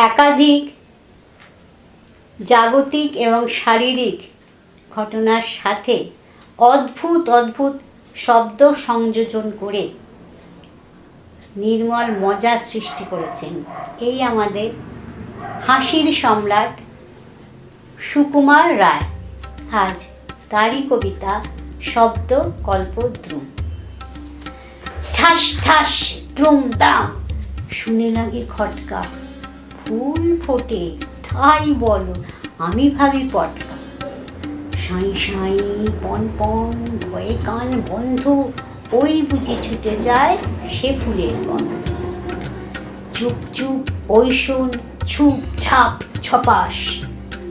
একাধিক জাগতিক এবং শারীরিক ঘটনার সাথে অদ্ভুত অদ্ভুত শব্দ সংযোজন করে নির্মল মজা সৃষ্টি করেছেন এই আমাদের হাসির সম্রাট সুকুমার রায়। আজ তারই কবিতা শব্দ কল্পদ্রুম। ঠাস ঠাস দ্রুম দাম শুনে লাগে খটকা, ফুল ফোটে তাই বলো আমি ভাবি পটকা। সাঁই সাঁই পন পন ভয়ে কান বন্ধ, ওই বুঝি ছুটে যায় সে ফুলের গন্ধ। চুপ চুপ ওই শোন ছুপ ছাপ ছপাস,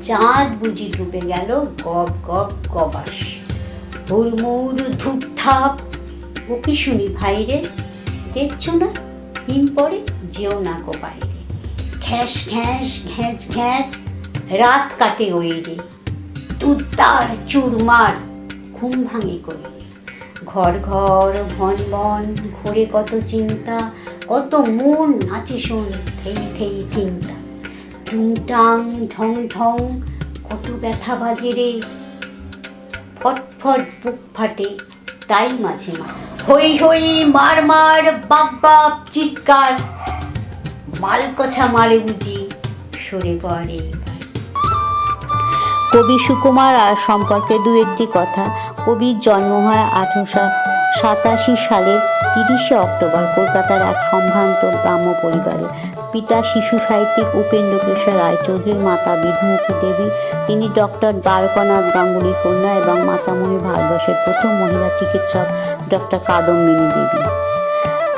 চাঁদ বুঝি ডুবে গেল গব গব গবাস। হুড়মুড় ধূপ থাপ ও কি শুনি ভাইরে, দেখছো না হিম পড়ে যেও না গো বাইরে। খ্যাস খ্যাস ঘ্যাঁচ ঘ্যাঁচ রাত কাটে ওই রে, তুদ্দার চুরমার ঘুম ভাঙে করে। ঘর ঘর ভন বন ঘোরে কত চিন্তা, কত মন নাচে শোন থেই থেই চিন্তা। টুংটাং ঢং ঢং কত ব্যথা বাজে রে, ফটফট বুক ফাটে তাই মাঝে মাঝে। হই হই মার মার বাপ বাপ চিৎকার, মালকোছা মারে বুঝি সরে পড়ে। কবি সুকুমার রায় সম্পর্কে দু একটি কথা। কবির জন্ম হয় 1887 সালের 30শে অক্টোবর কলকাতার এক সম্ভ্রান্ত ব্রাহ্ম পরিবারে। পিতা শিশু সাহিত্যিক উপেন্দ্র কিশোর রায়চৌধুরী, মাতা বিধুমুখী দেবী। তিনি ডক্টর দ্বারকানাথ গাঙ্গুলির কন্যা এবং মাতামহী ভারতবর্ষের প্রথম মহিলা চিকিৎসক ডক্টর কাদম্বিনী দেবী।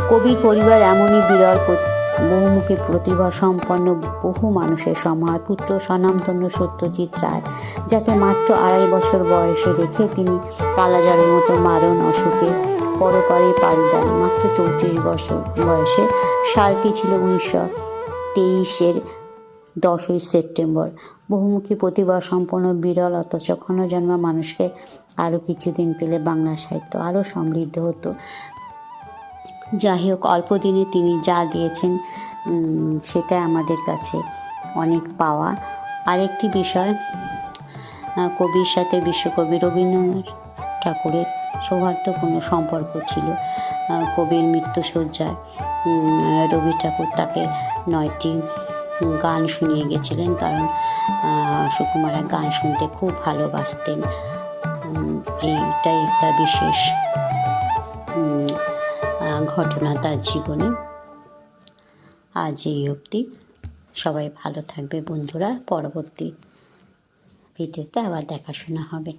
কবির পরিবার এমনই বিরল বহুমুখী প্রতিভা সম্পন্ন বহু মানুষের সমাহার। পুত্র স্বনামধন্য সত্যজিৎ রায়, যাকে মাত্র 2.5 বছর বয়সে রেখে তিনি কালাজ্বরের মতো মারণ অসুখে পরপারে পাড়ি দেন মাত্র 34 বছর বয়সে। সালটি ছিল 1923-এর 10ই সেপ্টেম্বর। বহুমুখী প্রতিভা সম্পন্ন বিরল অথচ ক্ষণজন্মা মানুষকে আরও কিছুদিন পেলে বাংলা সাহিত্য আরও সমৃদ্ধ হতো। যাই হোক, অল্প দিনে তিনি যা দিয়েছেন সেটা আমাদের কাছে অনেক পাওয়া। আরেকটি বিষয়, কবির সাথে বিশ্বকবি রবীন্দ্রনাথ ঠাকুরের সৌহার্দ্যপূর্ণ সম্পর্ক ছিল। কবির মৃত্যুশয্যায় রবি ঠাকুর তাকে 9টি গান শুনিয়ে গেছিলেন, কারণ সুকুমার গান শুনতে খুব ভালোবাসতেন। এইটাই একটা বিশেষ ঘটনা তার জীবনে। আজ এই অবধি। সবাই ভালো থাকবে বন্ধুরা। পরবর্তী ভিডিওতে আবার দেখাশোনা হবে।